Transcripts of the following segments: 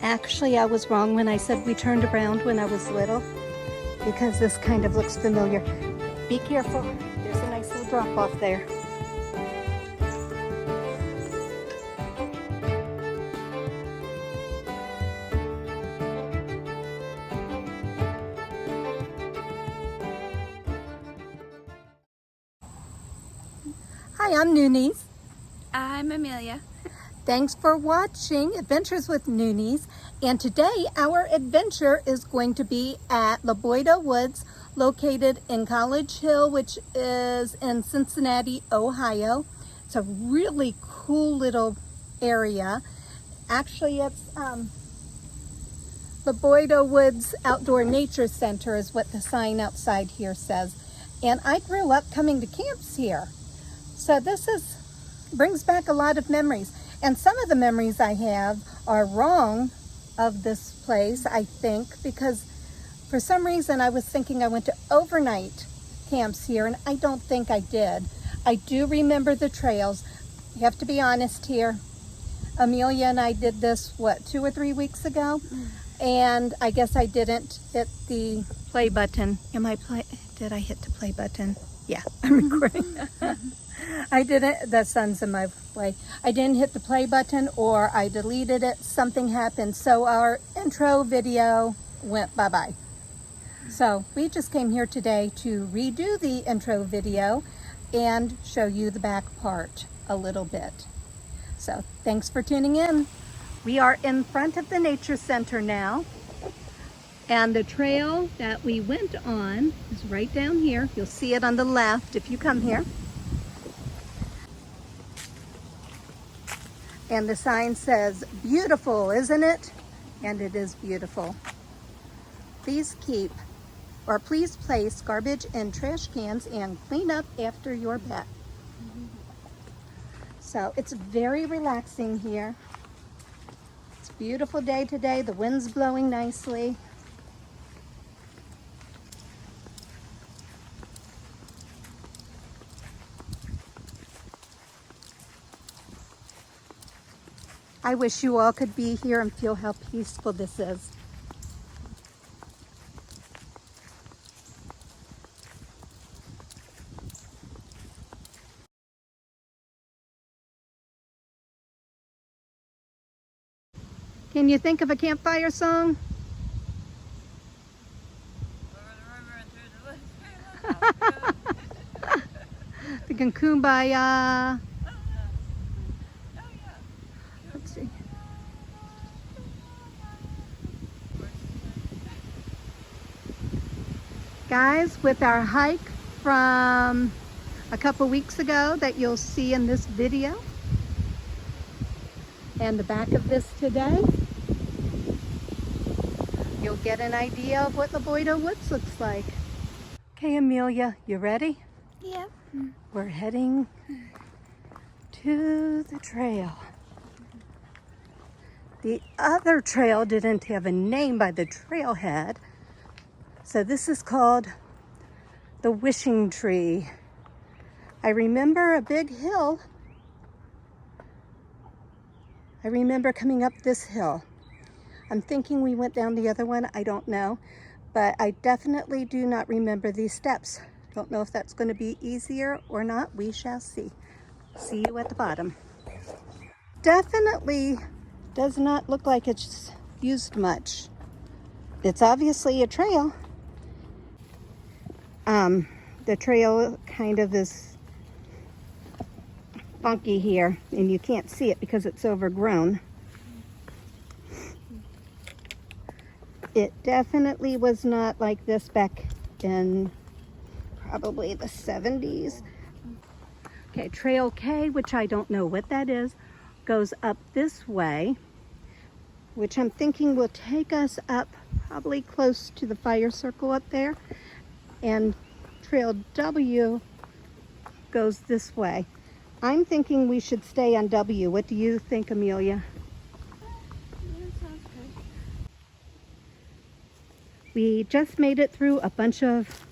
Actually, I was wrong when I said we turned around when I was little, because this kind of looks familiar. Be careful. There's a nice little drop off there. Hi, I'm Noonies. I'm Amelia. Thanks for watching Adventures with Noonies. And today our adventure is going to be at LaBoiteaux Woods, located in College Hill, which is in Cincinnati, Ohio. It's a really cool little area. Actually, it's LaBoiteaux Woods Outdoor Nature Center is what the sign outside here says. And I grew up coming to camps here. So this brings back a lot of memories. And some of the memories I have are wrong of this place, I think, because for some reason I was thinking I went to overnight camps here, and I don't think I did. I do remember the trails. You have to be honest here. Amelia and I did this, 2 or 3 weeks ago? And I guess I didn't hit the play button. Did I hit the play button? Yeah, I'm recording. I didn't, the sun's in my way. I didn't hit the play button, or I deleted it. Something happened. So our intro video went bye-bye. So we just came here today to redo the intro video and show you the back part a little bit. So thanks for tuning in. We are in front of the Nature Center now. And the trail that we went on is right down here. You'll see it on the left if you come here. And the sign says, "Beautiful, isn't it?" And it is beautiful. Please place garbage in trash cans and clean up after your pet. So it's very relaxing here. It's a beautiful day today. The wind's blowing nicely. I wish you all could be here and feel how peaceful this is. Can you think of a campfire song? Thinking Kumbaya. Let's see. Guys, with our hike from a couple weeks ago that you'll see in this video, and the back of this today, you'll get an idea of what LaBoiteaux Woods looks like. Okay, Amelia, you ready? Yep. We're heading to the trail. The other trail didn't have a name by the trailhead, so this is called the Wishing Tree. I remember a big hill. I remember coming up this hill. I'm thinking we went down the other one. I don't know, but I definitely do not remember these steps. Don't know if that's going to be easier or not. We shall see. See you at the bottom. Definitely does not look like it's used much. It's obviously a trail. The trail kind of is funky here, and you can't see it because it's overgrown. It definitely was not like this back in probably the 70s. Okay, Trail K, which I don't know what that is, goes up this way, which I'm thinking will take us up probably close to the fire circle up there. And Trail W goes this way. I'm thinking we should stay on W. What do you think, Amelia? Yeah, sounds good. We just made it through a bunch of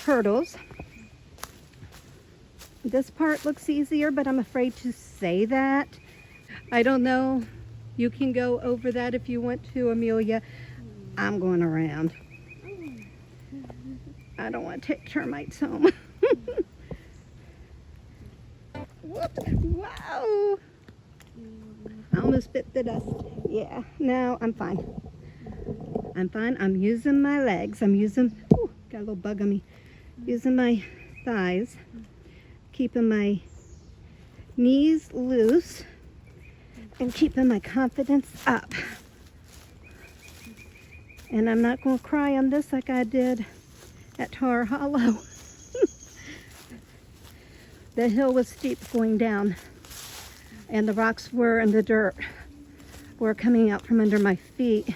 hurdles. This part looks easier, but I'm afraid to say that. I don't know You can go over that if you want to, Amelia. I'm going around. I don't want to take termites home. Whoops. Wow. I almost bit the dust. Yeah, no, I'm fine. I'm fine. I'm using my legs. I'm using, ooh, got a little bug on me. Using my thighs. Keeping my knees loose. And keeping my confidence up. And I'm not going to cry on this like I did at Tar Hollow. The hill was steep going down. And the rocks were in the dirt. Were coming out from under my feet.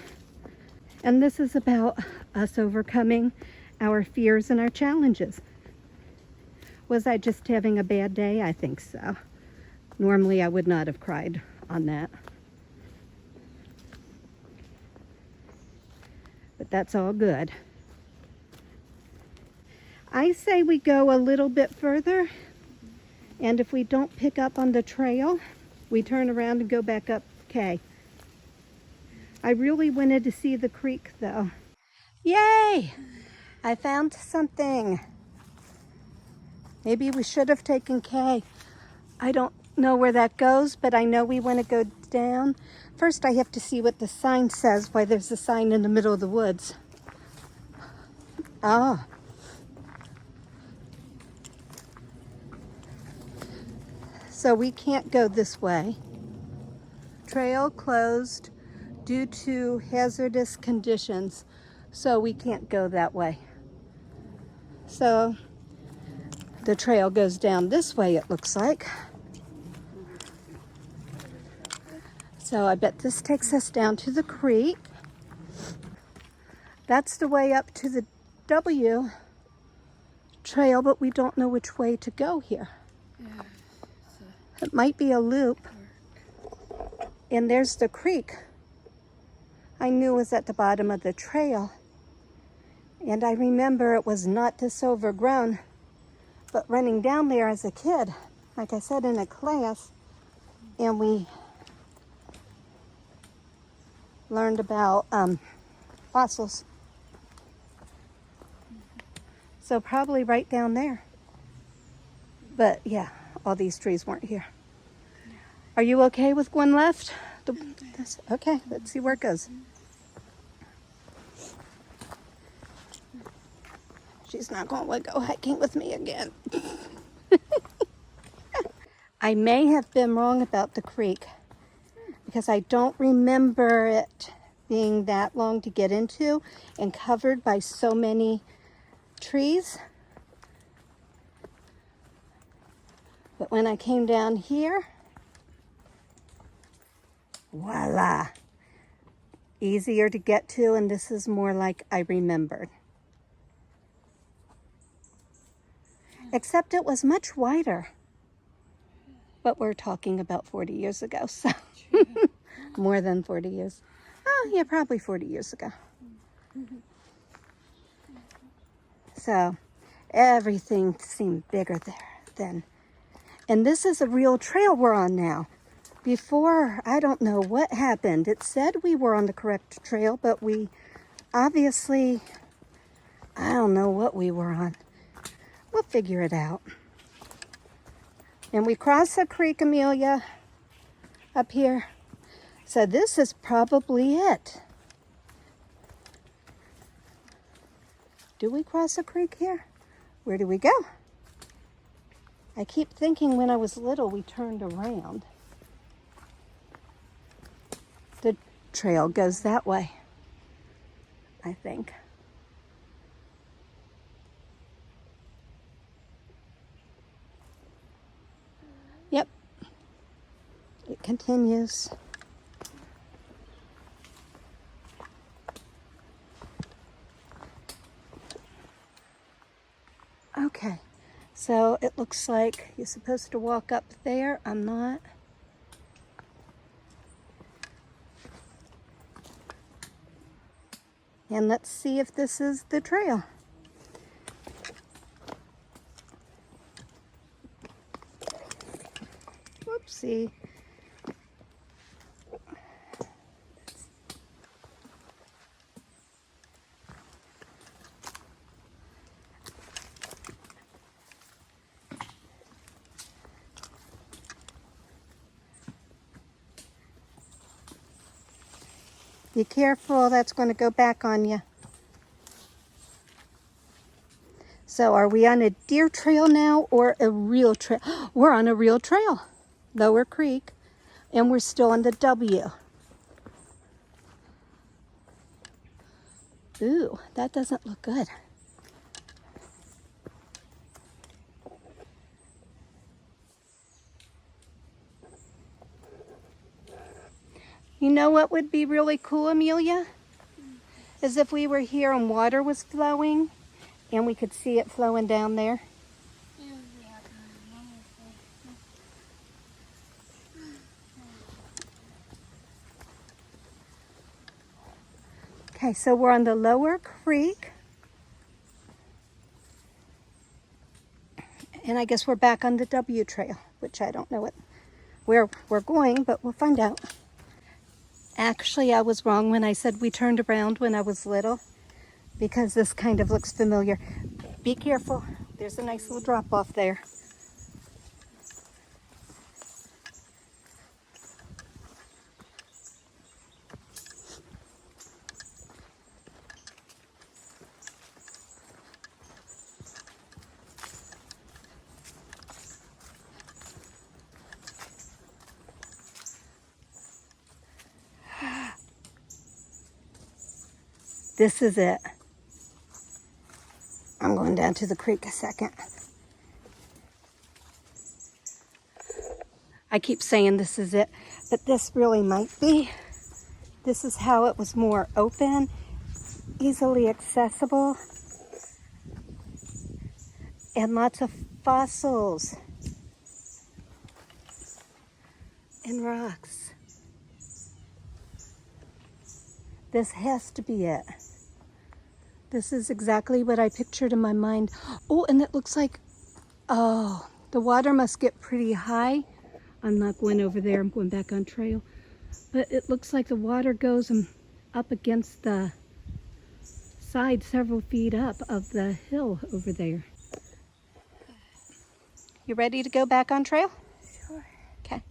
And this is about us overcoming our fears and our challenges. Was I just having a bad day? I think so. Normally I would not have cried on that. But that's all good. I say we go a little bit further, and if we don't pick up on the trail, we turn around and go back up K. I really wanted to see the creek though. Yay! I found something. Maybe we should have taken K. I don't know where that goes, but I know we want to go down. First, I have to see what the sign says, why there's a sign in the middle of the woods. Ah. So we can't go this way. Trail closed due to hazardous conditions. So we can't go that way. So the trail goes down this way, it looks like. So I bet this takes us down to the creek. That's the way up to the W trail, but we don't know which way to go here. It might be a loop. And there's the creek. I knew it was at the bottom of the trail. And I remember it was not this overgrown, but running down there as a kid, like I said, in a class, and we learned about fossils. So probably right down there. But yeah, all these trees weren't here. Are you okay with going left? Okay, let's see where it goes. She's not going to go hiking with me again. I may have been wrong about the creek because I don't remember it being that long to get into and covered by so many trees. But when I came down here, voila, easier to get to, and this is more like I remembered. Except it was much wider. But we're talking about 40 years ago, so more than 40 years. Oh, yeah, probably 40 years ago. So everything seemed bigger there then. And this is a real trail we're on now. Before, I don't know what happened. It said we were on the correct trail, but we obviously, I don't know what we were on. We'll figure it out. And we crossed the creek, Amelia, up here. So this is probably it. Do we cross a creek here? Where do we go? I keep thinking when I was little we turned around. The trail goes that way, I think. Yep, it continues. Okay, so it looks like you're supposed to walk up there. I'm not. And let's see if this is the trail. Whoopsie. Be careful, that's going to go back on you. So are we on a deer trail now or a real trail? We're on a real trail, Lower Creek, and we're still on the W. Ooh, that doesn't look good. You know what would be really cool, Amelia? Is if we were here and water was flowing and we could see it flowing down there. Okay, so we're on the Lower Creek. And I guess we're back on the W trail, which I don't know where we're going, but we'll find out. Actually, I was wrong when I said we turned around when I was little, because this kind of looks familiar. Be careful. There's a nice little drop off there. This is it. I'm going down to the creek a second. I keep saying this is it, but this really might be. This is how it was more open, easily accessible, and lots of fossils and rocks. This has to be it. This is exactly what I pictured in my mind. Oh, and it looks like, oh, the water must get pretty high. I'm not going over there, I'm going back on trail. But it looks like the water goes up against the side several feet up of the hill over there. You ready to go back on trail? Sure. Okay.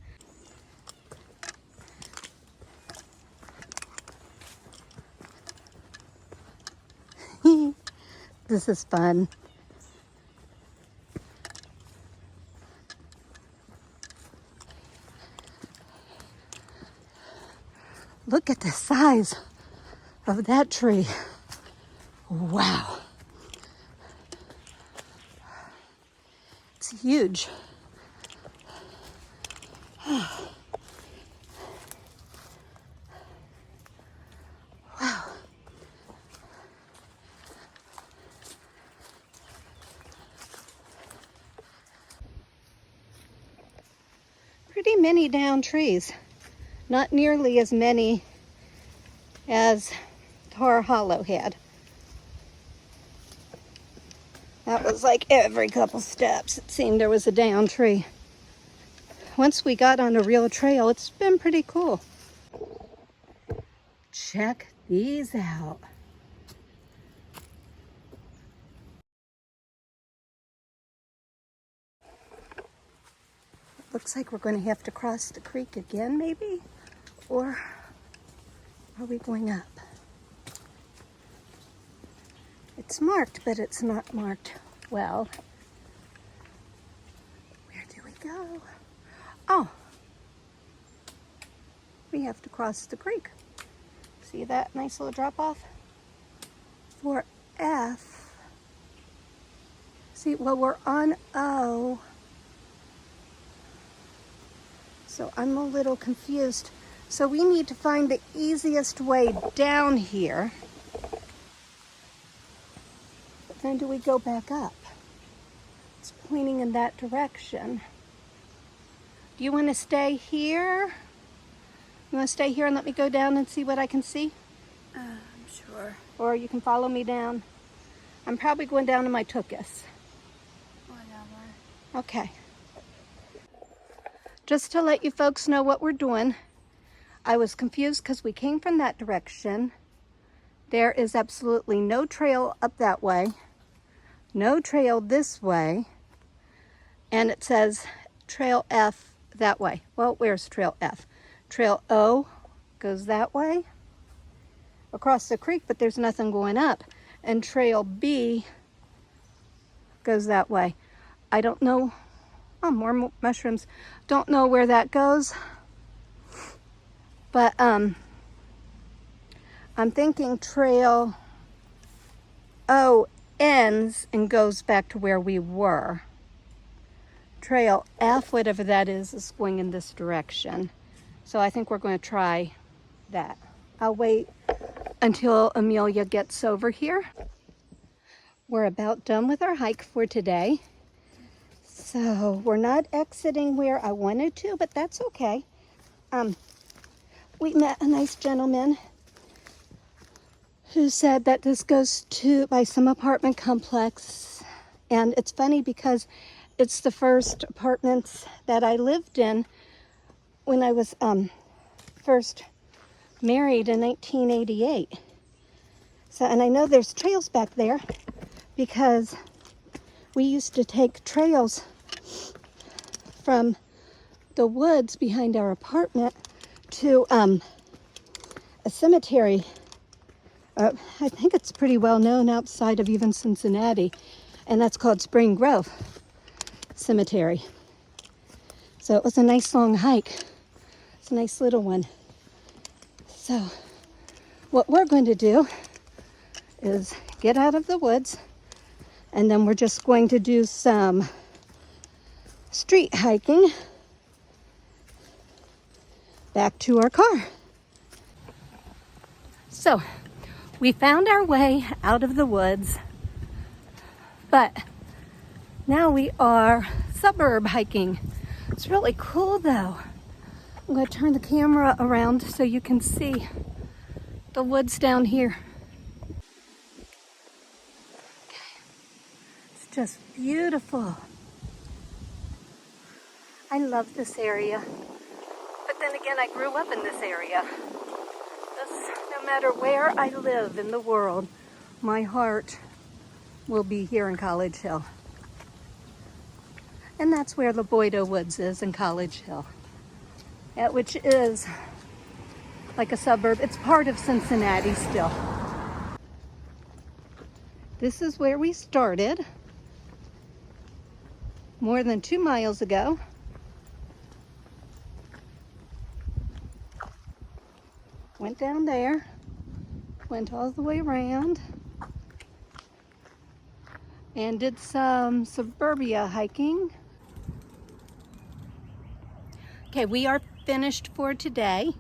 This is fun. Look at the size of that tree. Wow. It's huge. Wow. Pretty many down trees. Not nearly as many as Tar Hollow had. That was like every couple steps it seemed there was a down tree. Once we got on a real trail, it's been pretty cool. Check these out. Looks like we're going to have to cross the creek again, maybe? Or are we going up? It's marked, but it's not marked well. Where do we go? Oh, we have to cross the creek. See that nice little drop off? For F. See, well, we're on O. So I'm a little confused. So we need to find the easiest way down here. But then do we go back up? It's pointing in that direction. Do you want to stay here? You want to stay here and let me go down and see what I can see? Sure. Or you can follow me down. I'm probably going down to my tuchus. Whatever. Okay. Just to let you folks know what we're doing, I was confused because we came from that direction. There is absolutely no trail up that way, no trail this way, and it says Trail F that way. Well, where's Trail F? Trail O goes that way, across the creek, but there's nothing going up. And trail B goes that way. I don't know. Oh, more mushrooms. Don't know where that goes. But I'm thinking trail O ends and goes back to where we were. Trail F, whatever that is going in this direction. So I think we're going to try that. I'll wait until Amelia gets over here. We're about done with our hike for today. So we're not exiting where I wanted to, but that's okay. We met a nice gentleman who said that this goes by some apartment complex. And it's funny because it's the first apartments that I lived in when I was first married in 1988. So, and I know there's trails back there because we used to take trails from the woods behind our apartment to a cemetery. I think it's pretty well known outside of even Cincinnati, and that's called Spring Grove Cemetery. So it was a nice long hike. It's a nice little one. So what we're going to do is get out of the woods, and then we're just going to do some street hiking back to our car. So we found our way out of the woods, but now we are suburb hiking. It's really cool though. I'm going to turn the camera around so you can see the woods down here. Okay. It's just beautiful. I love this area. But then again, I grew up in this area. No matter where I live in the world, my heart will be here in College Hill. And that's where LaBoiteaux Woods is, in College Hill, which is like a suburb. It's part of Cincinnati still. This is where we started more than 2 miles ago. Went down there, went all the way around, and did some suburbia hiking. Okay, we are finished for today.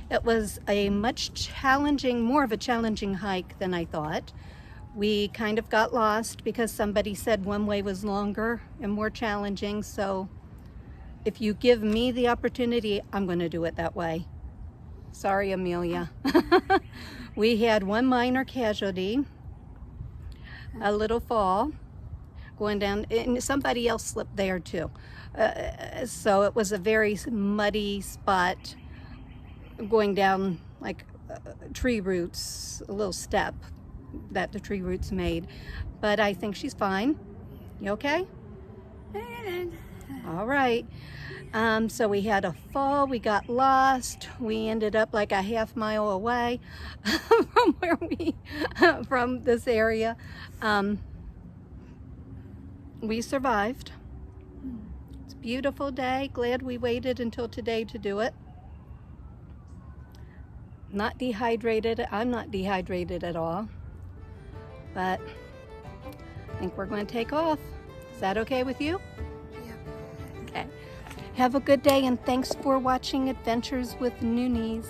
It was a more of a challenging hike than I thought. We kind of got lost because somebody said one way was longer and more challenging. So if you give me the opportunity, I'm going to do it that way. Sorry, Amelia. We had one minor casualty, a little fall going down, and somebody else slipped there too. So it was a very muddy spot going down like tree roots, a little step that the tree roots made. But I think she's fine. You okay? All right. So we had a fall, we got lost, we ended up like a half mile away from this area. We survived. It's a beautiful day. Glad we waited until today to do it. Not dehydrated. I'm not dehydrated at all. But I think we're going to take off. Is that okay with you? Yep. Okay. Have a good day, and thanks for watching Adventures with Noonies.